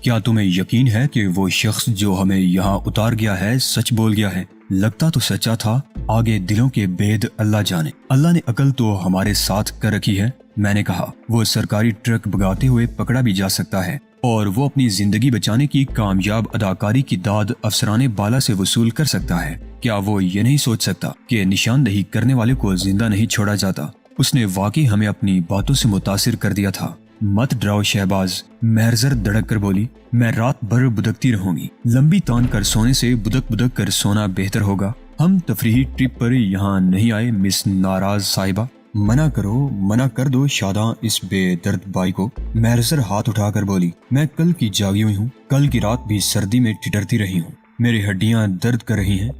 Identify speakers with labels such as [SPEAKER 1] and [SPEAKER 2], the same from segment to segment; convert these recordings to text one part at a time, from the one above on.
[SPEAKER 1] کیا تمہیں یقین ہے کہ وہ شخص جو ہمیں یہاں اتار گیا ہے سچ بول گیا ہے؟ لگتا تو سچا تھا، آگے دلوں کے بید اللہ جانے۔ اللہ نے عقل تو ہمارے ساتھ کر رکھی ہے۔ میں نے کہا وہ سرکاری ٹرک بھگاتے ہوئے پکڑا بھی جا سکتا ہے اور وہ اپنی زندگی بچانے کی کامیاب اداکاری کی داد افسرانے بالا سے وصول کر سکتا ہے۔ کیا وہ یہ نہیں سوچ سکتا کہ نشاندہی کرنے والے کو زندہ نہیں چھوڑا جاتا؟ اس نے واقعی ہمیں اپنی باتوں سے متاثر کر دیا تھا۔ مت ڈراؤ شہباز، مہرزر دڑک کر بولی، میں رات بھر بدکتی رہوں گی۔ لمبی تان کر سونے سے بدک بدک کر سونا بہتر ہوگا۔ ہم تفریحی ٹرپ پر یہاں نہیں آئے مس ناراض صاحبہ۔ منع کر دو شاداں اس بے درد بائی کو۔ مہرزر ہاتھ اٹھا کر بولی، میں کل کی جاگی ہوئی ہوں، کل کی رات بھی سردی میں ٹھٹرتی رہی ہوں، میری ہڈیاں درد کر رہی ہیں،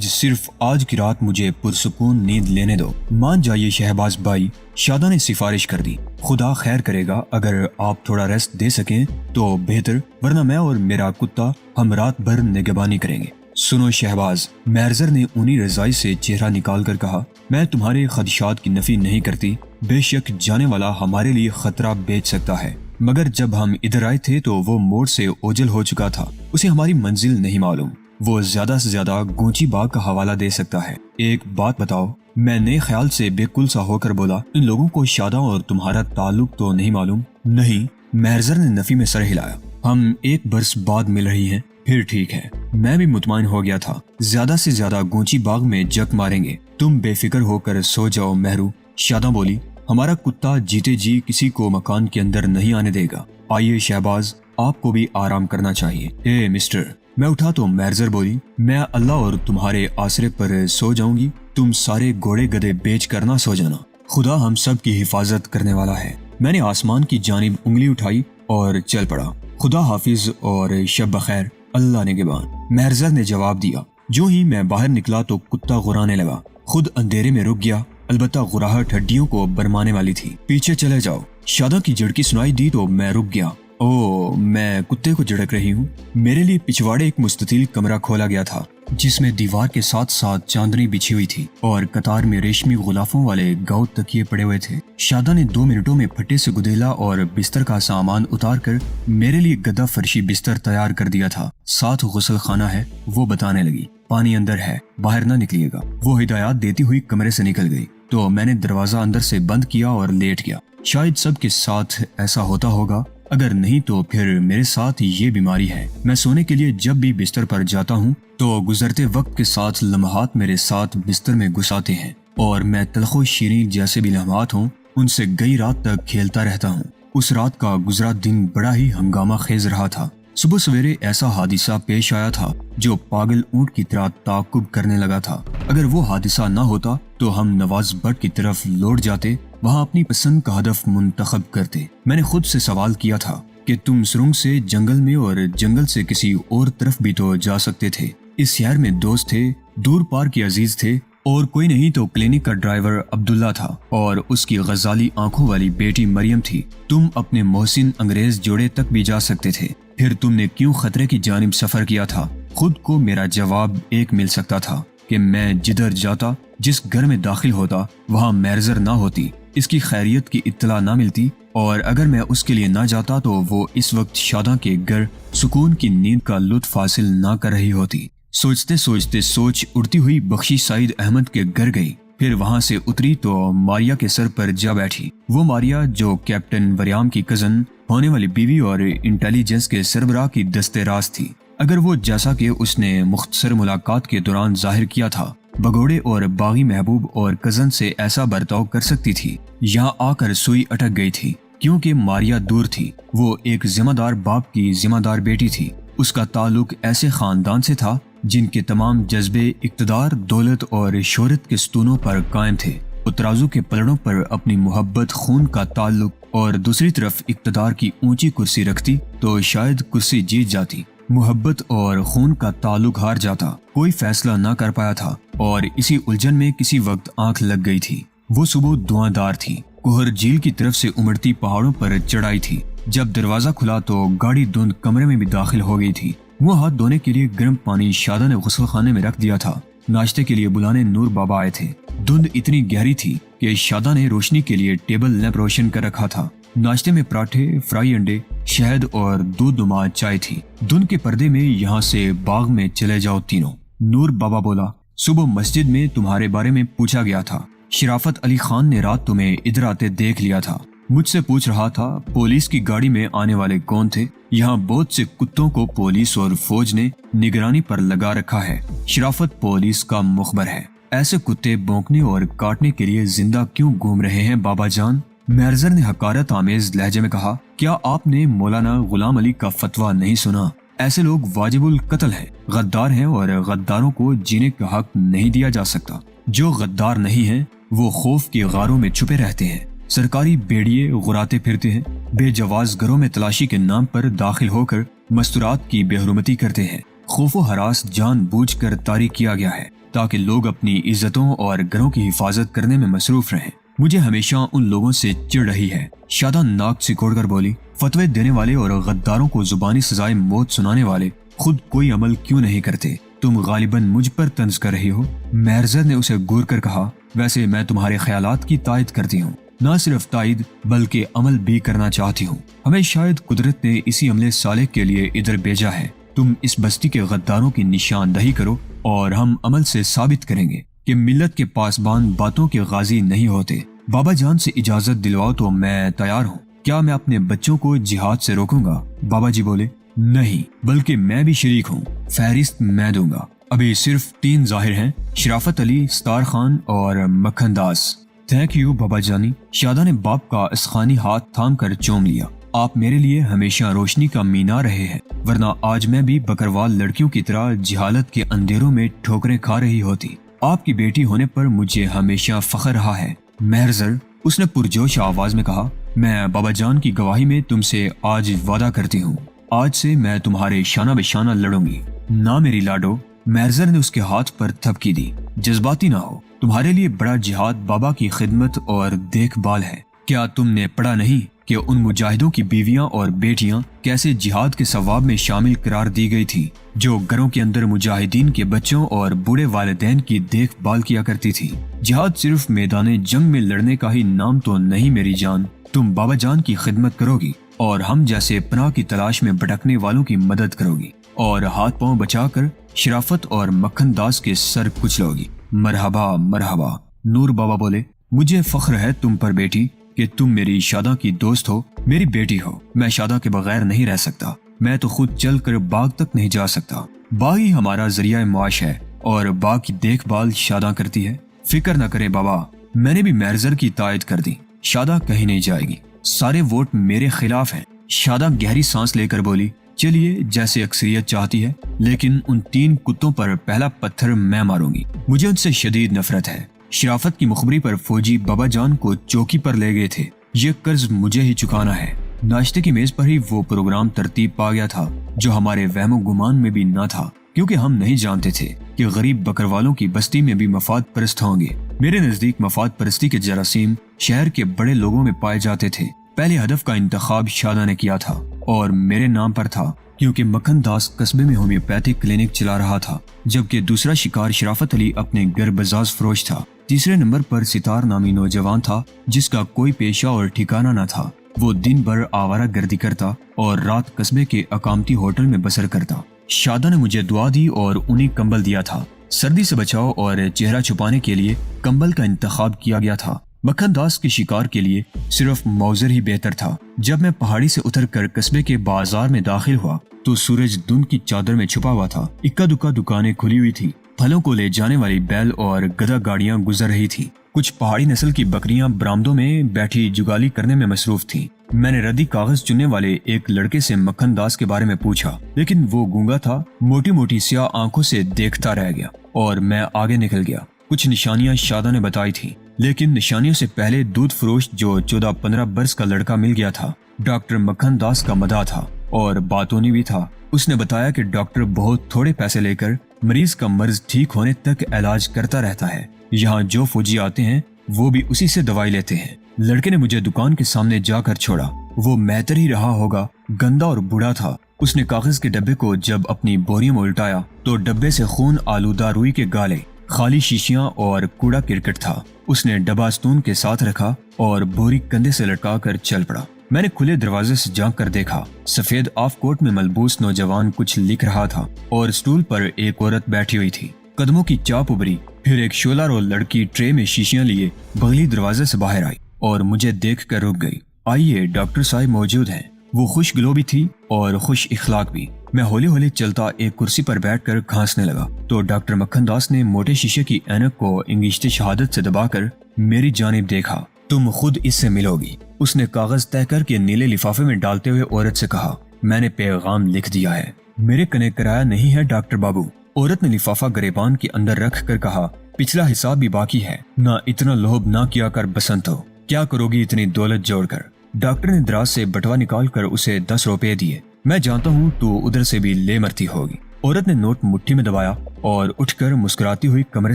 [SPEAKER 1] صرف آج کی رات مجھے پرسکون نیند لینے دو۔ مان جائیے شہباز بھائی، شاداں نے سفارش کر دی، خدا خیر کرے گا اگر آپ تھوڑا ریسٹ دے سکیں تو بہتر، ورنہ میں اور میرا کتا ہم رات بھر نگہبانی کریں گے۔ سنو شہباز، مہرزر نے اونی رضائی سے چہرہ نکال کر کہا، میں تمہارے خدشات کی نفی نہیں کرتی، بے شک جانے والا ہمارے لیے خطرہ بیچ سکتا ہے، مگر جب ہم ادھر آئے تھے تو وہ موڑ سے اوجل ہو چکا تھا، اسے ہماری منزل نہیں معلوم، وہ زیادہ سے زیادہ گونچی باغ کا حوالہ دے سکتا ہے۔ ایک بات بتاؤ، میں نئے خیال سے بے کل سا ہو کر بولا، ان لوگوں کو شاداں اور تمہارا تعلق تو نہیں معلوم؟ نہیں، مہرزر نے نفی میں سر ہلایا، ہم ایک برس بعد مل رہی ہیں، پھر ٹھیک ہے۔ میں بھی مطمئن ہو گیا تھا، زیادہ سے زیادہ گونچی باغ میں جک ماریں گے، تم بے فکر ہو کر سو جاؤ مہرو۔ شاداں بولی، ہمارا کتا جیتے جی کسی کو مکان کے اندر نہیں آنے دے گا۔ آئیے شہباز، آپ کو بھی آرام کرنا چاہیے۔ اے مسٹر، میں اٹھا تو مہرزر بولی، میں اللہ اور تمہارے آسرے پر سو جاؤں گی، تم سارے گھوڑے گدھے بیچ کر نہ سو جانا، خدا ہم سب کی حفاظت کرنے والا ہے۔ میں نے آسمان کی جانب انگلی اٹھائی اور چل پڑا۔ خدا حافظ اور شب بخیر، اللہ نگہبان، مہرزر نے جواب دیا۔ جو ہی میں باہر نکلا تو کتا غرانے لگا، خود اندھیرے میں رک گیا، البتہ غراہٹ ہڈیوں کو برمانے والی تھی۔ پیچھے چلے جاؤ، شاداں کی جھڑکی سنائی دی تو میں رک گیا۔ او، میں کتے کو جھڑک رہی ہوں۔ میرے لیے پچھواڑے ایک مستطیل کمرہ کھولا گیا تھا جس میں دیوار کے ساتھ ساتھ چاندنی بچھی ہوئی تھی اور قطار میں ریشمی غلافوں والے گاؤ تکیے پڑے ہوئے تھے۔ شاداں نے 2 منٹوں میں پھٹے سے گدیلا اور بستر کا سامان اتار کر میرے لیے گدا فرشی بستر تیار کر دیا تھا، ساتھ غسل خانہ ہے۔ وہ بتانے لگی، پانی اندر ہے، باہر نہ نکلیے گا۔ وہ ہدایات دیتی ہوئی کمرے سے نکل گئی تو میں نے دروازہ اندر سے بند کیا اور لیٹ گیا۔ شاید سب کے ساتھ ایسا ہوتا ہوگا، اگر نہیں تو پھر میرے ساتھ یہ بیماری ہے۔ میں سونے کے لیے جب بھی بستر پر جاتا ہوں تو گزرتے وقت کے ساتھ لمحات میرے ساتھ بستر میں گھساتے ہیں، اور میں تلخ و شیریں جیسے بھی لمحات ہوں ان سے گئی رات تک کھیلتا رہتا ہوں۔ اس رات کا گزرا دن بڑا ہی ہنگامہ خیز رہا تھا۔ صبح سویرے ایسا حادثہ پیش آیا تھا جو پاگل اونٹ کی طرح تعاقب کرنے لگا تھا۔ اگر وہ حادثہ نہ ہوتا تو ہم نواز بٹ کی طرف لوٹ جاتے، وہاں اپنی پسند کا ہدف منتخب کرتے۔ میں نے خود سے سوال کیا تھا کہ تم سرنگ سے جنگل میں اور جنگل سے کسی اور طرف بھی تو جا سکتے تھے۔ اس شہر میں دوست تھے، دور پار کے عزیز تھے، اور کوئی نہیں تو کلینک کا ڈرائیور عبداللہ تھا اور اس کی غزالی آنکھوں والی بیٹی مریم تھی۔ تم اپنے محسن انگریز جوڑے تک بھی جا سکتے تھے، پھر تم نے کیوں خطرے کی جانب سفر کیا تھا؟ خود کو میرا جواب ایک مل سکتا تھا کہ میں جدھر جاتا، جس گھر میں داخل ہوتا، وہاں مہرزر نہ ہوتی، اس کی خیریت کی اطلاع نہ ملتی، اور اگر میں اس کے لیے نہ جاتا تو وہ اس وقت شاداں کے گھر سکون کی نیند کا لطف حاصل نہ کر رہی ہوتی۔ سوچتے سوچتے سوچ اڑتی ہوئی بخشی سعید احمد کے گھر گئی، پھر وہاں سے اتری تو ماریا کے سر پر جا بیٹھی۔ وہ ماریا جو کیپٹن وریام کی کزن ہونے والی بیوی اور انٹیلیجنس کے سربراہ کی دستے راز تھی۔ اگر وہ جیسا کہ اس نے مختصر ملاقات کے دوران ظاہر کیا تھا بگوڑے اور باغی محبوب اور کزن سے ایسا برتاؤ کر سکتی تھی، یہاں آ کر سوئی اٹک گئی تھی، کیونکہ ماریا دور تھی۔ وہ ایک ذمہ دار باپ کی ذمہ دار بیٹی تھی۔ اس کا تعلق ایسے خاندان سے تھا جن کے تمام جذبے اقتدار، دولت اور شہرت کے ستونوں پر قائم تھے۔ وہ ترازو کے پلڑوں پر اپنی محبت، خون کا تعلق اور دوسری طرف اقتدار کی اونچی کرسی رکھتی تو شاید کرسی جیت جاتی، محبت اور خون کا تعلق ہار جاتا۔ کوئی فیصلہ نہ کر پایا تھا اور اسی الجھن میں کسی وقت آنکھ لگ گئی تھی۔ وہ صبح دعاں دار تھی، کوہر جھیل کی طرف سے امڑتی پہاڑوں پر چڑھائی تھی۔ جب دروازہ کھلا تو گاڑی دھند کمرے میں بھی داخل ہو گئی تھی۔ وہ ہاتھ دھونے کے لیے گرم پانی شاداں نے غسل خانے میں رکھ دیا تھا۔ ناشتے کے لیے بلانے نور بابا آئے تھے۔ دھند اتنی گہری تھی کہ شاداں نے روشنی کے لیے ٹیبل لیمپ روشن کر رکھا تھا۔ ناشتے میں پراٹھے، فرائی انڈے، शहद और दूध नुमा चाय थी। धुंध के पर्दे में यहाँ से बाग में चले जाओ तीनों। नूर बाबा बोला, सुबह मस्जिद में तुम्हारे बारे में पूछा गया था। शराफत अली खान ने रात तुम्हें इधर आते देख लिया था। मुझसे पूछ रहा था पुलिस की गाड़ी में आने वाले कौन थे। यहाँ बहुत से कुत्तों को पुलिस और फौज ने निगरानी पर लगा रखा है। शराफत पुलिस का मुखबर है। ऐसे कुत्ते भौंकने और काटने के लिए जिंदा क्यों घूम रहे हैं बाबा जान? महरजर ने हकारत आमेज लहजे में कहा, क्या आपने मौलाना गुलाम अली का फतवा नहीं सुना? ऐसे लोग वाजिबुल कत्ल हैं, गद्दार हैं और गद्दारों को जीने का हक नहीं दिया जा सकता। जो गद्दार नहीं हैं वो खौफ के गारों में छुपे रहते हैं, सरकारी बेड़िए गुराते फिरते हैं, बेजवाज घरों में तलाशी के नाम पर दाखिल होकर मस्तूरात की बेहरुमती करते हैं। खौफो हरास जानबूझकर तारी किया गया है ताकि लोग अपनी इज्जतों और घरों की हिफाजत करने में मसरूफ रहें। मुझे हमेशा उन लोगों से चिढ़ रही है। शादा नाक सिकोड़कर बोली, फतवे देने वाले और गद्दारों को जुबानी सजाए मौत सुनाने वाले खुद कोई अमल क्यों नहीं करते? तुम गालिबन मुझ पर तंज कर रही हो। महरजर ने उसे घूर कर कहा, वैसे मैं तुम्हारे ख्यालात की तायद करती हूँ, न सिर्फ तायद बल्कि अमल भी करना चाहती हूँ। हमें शायद कुदरत ने इसी अमले साले के लिए इधर भेजा है। तुम इस बस्ती के गद्दारों की निशानदही करो और हम अमल से साबित करेंगे कि मिल्लत के पासबान बातों के गाजी नहीं होते। बाबा जान से इजाजत दिलवाओ तो मैं तैयार हूँ। क्या मैं अपने बच्चों को जिहाद से रोकूंगा? बाबा जी बोले, नहीं, बल्कि मैं भी शरीक हूँ। फहरिस्त मैं दूंगा। अभी सिर्फ 3 जाहिर हैं, शराफत अली, सतार खान और मक्खन दास। थैंक यू बाबा जानी। शादा ने बाप का इसखानी हाथ थाम कर चूम लिया। आप मेरे लिए हमेशा रोशनी का मीनार रहे हैं, वरना आज मैं भी बकरवाल लड़कियों की तरह जिहालत के अंधेरों में ठोकरें खा रही होती। आपकी बेटी होने पर मुझे हमेशा फख्र रहा है। महरजर, उसने पुरजोश आवाज में कहा, मैं बाबा जान की गवाही में तुमसे आज वादा करती हूँ, आज से मैं तुम्हारे शाना बेशाना लड़ूंगी। ना मेरी लाडो। महरजर ने उसके हाथ पर थपकी दी। जज्बाती ना हो, तुम्हारे लिए बड़ा जिहाद बाबा की खिदमत और देखभाल है। क्या तुमने पढ़ा नहीं कि उन मुजाहिदों की बीवियां और बेटियां कैसे जिहाद के सवाब में शामिल करार दी गई थी, जो घरों के अंदर मुजाहिदीन के बच्चों और बूढ़े वालिदैन की देखभाल किया करती थी। जिहाद सिर्फ मैदान जंग में लड़ने का ही नाम तो नहीं मेरी जान। तुम बाबा जान की खिदमत करोगी और हम जैसे पनाह की तलाश में भटकने वालों की मदद करोगी और हाथ पांव बचाकर शराफत और मक्खन दास के सर कुचलोगी। मरहबा मरहबा। नूर बाबा बोले, मुझे फख्र है तुम पर बेटी कि तुम मेरी शादा की दोस्त हो, मेरी बेटी हो। मैं शादा के बगैर नहीं रह सकता। मैं तो खुद चल कर बाग तक नहीं जा सकता। बाग ही हमारा जरिया माश है और बाग की देखभाल शादा करती है। फिक्र न करें बाबा, मैंने भी महरजर की तायद कर दी। शादा कहीं नहीं जाएगी। सारे वोट मेरे खिलाफ हैं। शादा गहरी सांस लेकर बोली, चलिए जैसे अक्सरियत चाहती है, लेकिन उन 3 कुत्तों पर पहला पत्थर मैं मारूंगी। मुझे उनसे शदीद नफरत है। शराफत की मुखबरी पर फौजी बाबा जान को चौकी पर ले गए थे। ये कर्ज मुझे ही चुकाना है। नाश्ते की मेज पर ही वो प्रोग्राम तरतीब पा गया था जो हमारे वहमो गुमान में भी न था, क्योंकि हम नहीं जानते थे कि गरीब बकरवालों की बस्ती में भी मफाद परस्त होंगे। मेरे नजदीक मफाद परस्ती के जरासीम शहर के बड़े लोगों में पाए जाते थे। पहले हदफ का इंतखाब शादा ने किया था और मेरे नाम पर था, क्योंकि मक्खन दास कस्बे में होम्योपैथिक क्लिनिक चला रहा था, जबकि दूसरा शिकार शराफत अली अपने घर बजाज फरोश था। तीसरे नंबर पर सितार नामी नौजवान था जिसका कोई पेशा और ठिकाना न था। वो दिन भर आवारा गर्दी करता और रात कस्बे के अकामती होटल में बसर करता। शादा ने मुझे दुआ दी और उन्हें कंबल दिया था। सर्दी से बचाव और चेहरा छुपाने के लिए कंबल का इंतखाब किया गया था। मक्खन दास के शिकार के लिए सिर्फ मौजर ही बेहतर था। जब मैं पहाड़ी से उतरकर कस्बे के बाजार में दाखिल हुआ तो सूरज धुंध की चादर में छुपा हुआ था। इक्का दुक्का दुकानें खुली हुई थी। फलों को ले जाने वाली बैल और गधा गाड़ियां गुजर रही थी। कुछ पहाड़ी नस्ल की बकरियां बरामदों में बैठी जुगाली करने में मसरूफ थी। मैंने रद्दी कागज चुनने वाले एक लड़के से मक्खन दास के बारे में पूछा, लेकिन वो गूंगा था। मोटी मोटी स्याह आंखों से देखता रह गया और मैं आगे निकल गया। कुछ निशानियां शादा ने बताई थी, लेकिन निशानियों से पहले दूध फरोश जो 14-15 बरस का लड़का मिल गया था, डॉक्टर मक्खन दास का मदा था और बातोनी भी था। उसने बताया कि डॉक्टर बहुत थोड़े पैसे लेकर मरीज का मर्ज ठीक होने तक इलाज करता रहता है। यहाँ जो फौजी आते हैं वो भी उसी से दवाई लेते हैं। लड़के ने मुझे दुकान के सामने जाकर छोड़ा। वो मेहतर ही रहा होगा, गंदा और बूढ़ा था। उसने कागज के डब्बे को जब अपनी बोरियों में उल्टाया तो डब्बे से खून आलूदा रुई के गाले, खाली शीशियां और कूड़ा किरकट था। उसने डब्बा स्तून के साथ रखा और बोरी कंधे से लटका कर चल पड़ा। मैंने खुले दरवाजे से झांक कर देखा। सफेद ऑफ कोट में मलबूस नौजवान कुछ लिख रहा था और स्टूल पर एक औरत बैठी हुई थी। कदमों की चाप उभरी, फिर एक शोला रोल लड़की ट्रे में शीशियां लिए बगली दरवाजे से बाहर आई और मुझे देख कर रुक गई। आइए, डॉक्टर साहब मौजूद हैं। वो खुश गिलोबी थी और खुश इखलाक भी। मैं हौले हौले चलता एक कुर्सी पर बैठकर खांसने लगा तो डॉक्टर मक्खन दास ने मोटे शीशे की ऐनक को इंगिश्ते शहादत से दबाकर मेरी जानिब देखा। तुम खुद इससे मिलोगी, उसने कागज तय करके नीले लिफाफे में डालते हुए औरत से कहा। मैंने पैगाम लिख दिया है। मेरे कने कराया नहीं है डॉक्टर बाबू। औरत ने लिफाफा गरेबान के अंदर रख कर कहा, पिछला हिसाब भी बाकी है। ना इतना लोभ ना किया कर बसंत हो, क्या करोगी इतनी दौलत जोड़कर। डॉक्टर ने दराज से बटवा निकाल कर उसे 10 रुपए दिए। मैं जानता हूँ तू उधर से भी ले मरती होगी। औरत ने नोट मुट्ठी में दबाया और उठकर मुस्कुराती हुई कमरे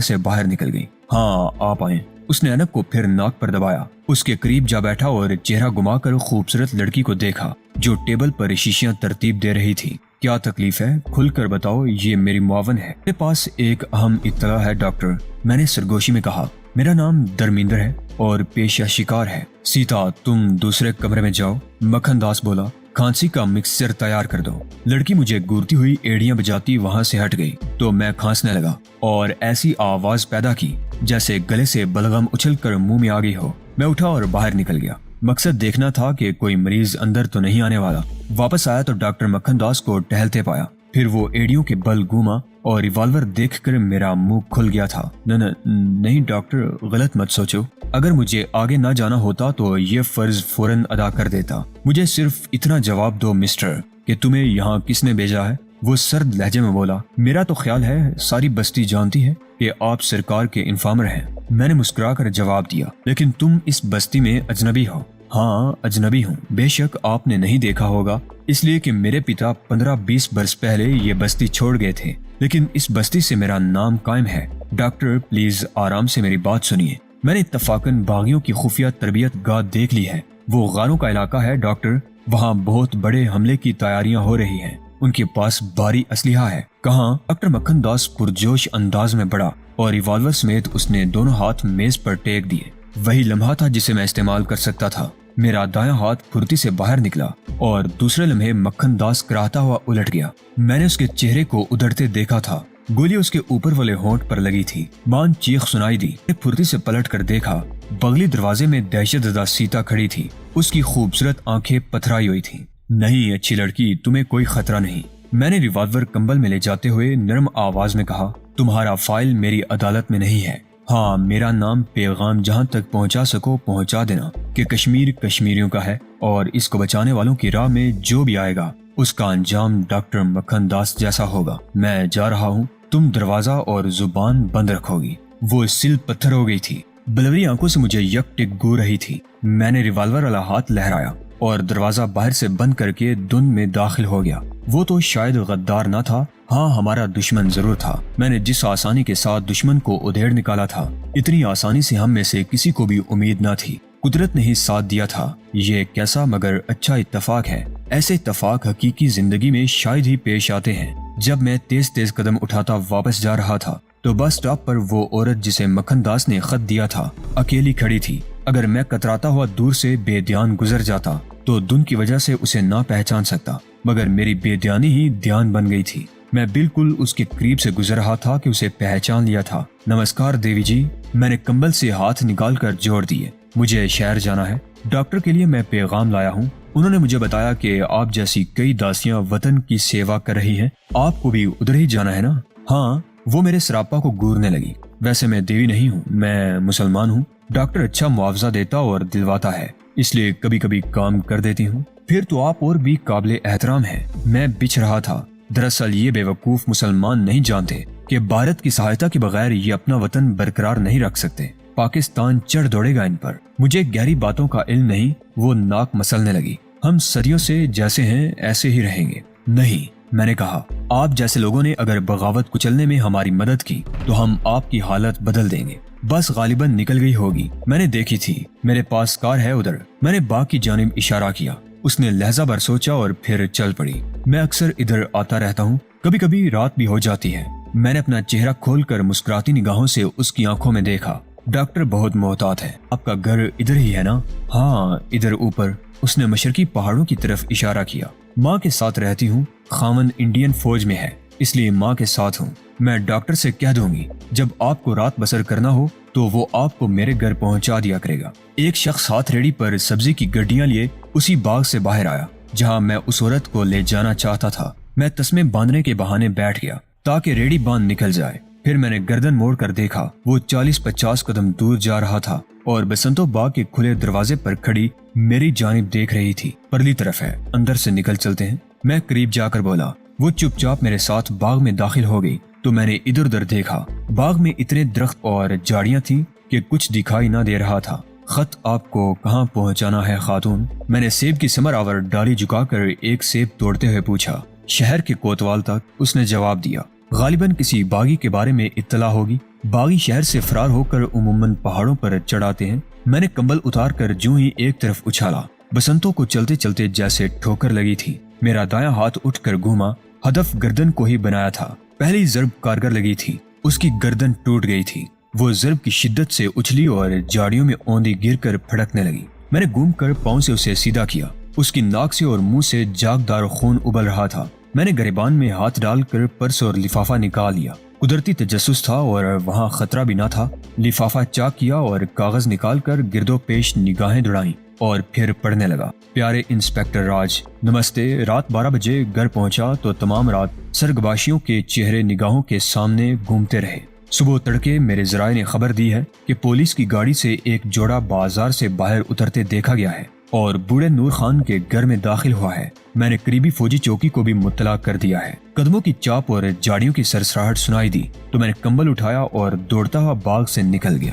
[SPEAKER 1] से बाहर निकल गई। हाँ, आप आए। उसने ऐनक को फिर नाक पर दबाया, उसके करीब जा बैठा और चेहरा घुमाकर खूबसूरत लड़की को देखा जो टेबल पर शीशियां तरतीब दे रही थी। क्या तकलीफ है, खुलकर बताओ, ये मेरी मुआवन है। मेरे पास एक अहम इत्तला है डॉक्टर, मैंने सरगोशी में कहा। मेरा नाम धर्मिंदर है और पेशा शिकार है। सीता, तुम दूसरे कमरे में जाओ। मक्खन दास बोला, खांसी का मिक्सचर तैयार कर दो। लड़की मुझे घूरती हुई एड़ियां बजाती वहां से हट गई तो मैं खांसने लगा और ऐसी आवाज पैदा की जैसे गले से बलगम उछलकर मुंह में आ गई हो। मैं उठा और बाहर निकल गया। मकसद देखना था कि कोई मरीज अंदर तो नहीं आने वाला। वापस आया तो डॉक्टर मक्खन दास को टहलते पाया। फिर वो एड़ियों के बल घूमा और रिवॉल्वर देखकर मेरा मुंह खुल गया था। नहीं डॉक्टर, गलत मत सोचो। अगर मुझे आगे ना जाना होता तो ये फर्ज फौरन अदा कर देता। मुझे सिर्फ इतना जवाब दो मिस्टर कि तुम्हें यहाँ किसने भेजा है। वो सर्द लहजे में बोला, मेरा तो ख्याल है सारी बस्ती जानती है कि आप सरकार के इन्फॉर्मर हैं। मैंने मुस्कुराकर जवाब दिया, लेकिन तुम इस बस्ती में अजनबी हो। हाँ, अजनबी हूँ। बेशक आपने नहीं देखा होगा, इसलिए कि मेरे पिता 15-20 बरस पहले ये बस्ती छोड़ गए थे, लेकिन इस बस्ती से मेरा नाम कायम है। डॉक्टर प्लीज आराम से मेरी बात सुनिए। मैंने इत्तफाकन बागियों की खुफिया तरबियत गाह देख ली है। वो गारों का इलाका है डॉक्टर, वहाँ बहुत बड़े हमले की तैयारियां हो रही हैं। उनके पास भारी असलिहा है। कहाँ? डॉक्टर मक्खन दास पुरजोश अंदाज में बढ़ा और रिवॉल्वर समेत उसने दोनों हाथ मेज पर टेक दिए। वही लम्हा था जिसे मैं इस्तेमाल कर सकता था। मेरा दायां हाथ फुर्ती से बाहर निकला और दूसरे लम्हे मक्खन दास कराहता हुआ उलट गया। मैंने उसके चेहरे को उधड़ते देखा था। गोली उसके ऊपर वाले होंठ पर लगी थी। मान चीख सुनाई दी। फुर्ती से पलट कर देखा, बगली दरवाजे में दहशतज़दा सीता खड़ी थी। उसकी खूबसूरत आंखें पथराई हुई थीं। नहीं अच्छी लड़की, तुम्हें कोई खतरा नहीं। मैंने रिवॉल्वर कंबल में ले जाते हुए नरम आवाज में कहा, तुम्हारा फाइल मेरी अदालत में नहीं है। हाँ, मेरा नाम पैगाम जहाँ तक पहुँचा सको पहुँचा देना कि कश्मीर कश्मीरियों का है और इसको बचाने वालों की राह में जो भी आएगा उसका अंजाम डॉक्टर मक्खन दास जैसा होगा। मैं जा रहा हूँ, तुम दरवाजा और जुबान बंद रखोगी। वो सिल पत्थर हो गई थी। बलवरी आंखों से मुझे यक टिक गो रही थी। मैंने रिवॉल्वर वाला हाथ लहराया और दरवाजा बाहर से बंद करके धुंध में दाखिल हो गया। वो तो शायद गद्दार न था, हाँ हमारा दुश्मन जरूर था। मैंने जिस आसानी के साथ दुश्मन को उधेड़ निकाला था, इतनी आसानी से हम में से किसी को भी उम्मीद न थी। कुदरत ने ही साथ दिया था। ये कैसा मगर अच्छा इत्तफाक है। ऐसे इत्तफाक हकीकी जिंदगी में शायद ही पेश आते हैं। जब मैं तेज तेज कदम उठाता वापस जा रहा था तो बस स्टॉप पर वो औरत जिसे मक्खन दास ने खत दिया था अकेली खड़ी थी। अगर मैं कतराता हुआ दूर से बेध्यान गुजर जाता तो धुंध की वजह से उसे ना पहचान सकता, मगर मेरी बेध्यानी ही ध्यान बन गई थी। मैं बिल्कुल उसके करीब से गुजर रहा था कि उसे पहचान लिया था। नमस्कार देवी जी। मैंने कंबल से हाथ निकालकर जोड़ दिए। मुझे शहर जाना है। डॉक्टर के लिए मैं पैगाम लाया हूँ। उन्होंने मुझे बताया कि आप जैसी कई दासियां वतन की सेवा कर रही हैं। आपको भी उधर ही जाना है ना? हाँ। वो मेरे सरापा को घूरने लगी। वैसे मैं देवी नहीं हूँ, मैं मुसलमान हूँ। डॉक्टर अच्छा मुआवजा देता और दिलवाता है, इसलिए कभी कभी काम कर देती हूँ। फिर तो आप और भी काबिल एहतराम हैं। मैं बिछ रहा था। दरअसल ये बेवकूफ मुसलमान नहीं जानते कि भारत की सहायता के बगैर ये अपना वतन बरकरार नहीं रख सकते। पाकिस्तान चढ़ दौड़ेगा इन पर। मुझे गहरी बातों का इल्म नहीं। वो नाक मसलने लगी। हम सदियों से जैसे हैं ऐसे ही रहेंगे। नहीं, मैंने कहा, आप जैसे लोगों ने अगर बगावत कुचलने में हमारी मदद की तो हम आपकी हालत बदल देंगे। बस गालिबन निकल गई होगी। मैंने देखी थी। मेरे पास कार है उधर। मैंने बाग की जानिब इशारा किया। उसने लहजा भर सोचा और फिर चल पड़ी। मैं अक्सर इधर आता रहता हूँ, कभी कभी रात भी हो जाती है। मैंने अपना चेहरा खोलकर मुस्कुराती निगाहों से उसकी आंखों में देखा। डॉक्टर बहुत मोहतात है। आपका घर इधर ही है ना? हाँ, इधर ऊपर। اس نے مشرقی پہاڑوں کی طرف اشارہ کیا۔ ماں کے ساتھ رہتی ہوں، خاوند انڈین فوج میں ہے، اس لیے ماں کے ساتھ ہوں۔ میں ڈاکٹر سے کہہ دوں گی جب آپ کو رات بسر کرنا ہو تو وہ آپ کو میرے گھر پہنچا دیا کرے گا۔ ایک شخص ہاتھ ریڑھی پر سبزی کی گڈیاں لیے اسی باغ سے باہر آیا جہاں میں اس عورت کو لے جانا چاہتا تھا۔ میں تسمے باندھنے کے بہانے بیٹھ گیا تاکہ ریڑھی باندھ نکل جائے۔ پھر میں نے گردن موڑ کر دیکھا، وہ 40-50 قدم دور جا رہا تھا اور بسنتو باغ کے کھلے دروازے پر کھڑی میری جانب دیکھ رہی تھی۔ پرلی طرف ہے، اندر سے نکل چلتے ہیں۔ میں قریب جا کر بولا۔ وہ چپ چاپ میرے ساتھ باغ میں داخل ہو گئی تو میں نے ادھر ادھر دیکھا۔ باغ میں اتنے درخت اور جھاڑیاں تھیں کہ کچھ دکھائی نہ دے رہا تھا۔ خط آپ کو کہاں پہنچانا ہے خاتون؟ میں نے سیب کی ثمر آور ڈالی جھکا کر ایک سیب توڑتے ہوئے پوچھا۔ شہر کے کوتوال تک، اس نے جواب دیا۔ غالباً کسی باغی کے بارے میں اطلاع ہوگی۔ باغی شہر سے فرار ہو کر عموماً پہاڑوں پر چڑھاتے ہیں۔ میں نے کمبل اتار کر جوں ہی ایک طرف اچھالا، بسنتوں کو چلتے چلتے جیسے ٹھوکر لگی تھی۔ میرا دایاں ہاتھ اٹھ کر گھوما، ہدف گردن کو ہی بنایا تھا۔ پہلی ضرب کارگر لگی تھی، اس کی گردن ٹوٹ گئی تھی۔ وہ ضرب کی شدت سے اچھلی اور جاڑیوں میں اوندھی گر کر پھڑکنے لگی۔ میں نے گھوم کر پاؤں سے اسے سیدھا کیا۔ اس کی ناک سے اور منہ سے جاگدار خون ابل رہا تھا۔ میں نے گریبان میں ہاتھ ڈال کر پرس اور لفافہ نکال لیا۔ قدرتی تجسس تھا اور وہاں خطرہ بھی نہ تھا۔ لفافہ چاک کیا اور کاغذ نکال کر گردو پیش نگاہیں دوڑائیں اور پھر پڑھنے لگا۔ پیارے انسپیکٹر راج، نمستے۔ رات 12 بجے گھر پہنچا تو تمام رات سرگباشیوں کے چہرے نگاہوں کے سامنے گھومتے رہے۔ صبح تڑکے میرے ذرائع نے خبر دی ہے کہ پولیس کی گاڑی سے ایک جوڑا بازار سے باہر اترتے دیکھا گیا ہے اور بوڑھے نور خان کے گھر میں داخل ہوا ہے۔ میں نے قریبی فوجی چوکی کو بھی مطلع کر دیا ہے۔ قدموں کی چاپ اور جاڑیوں کی سرسراہٹ سنائی دی تو میں نے کمبل اٹھایا اور دوڑتا ہوا باغ سے نکل گیا۔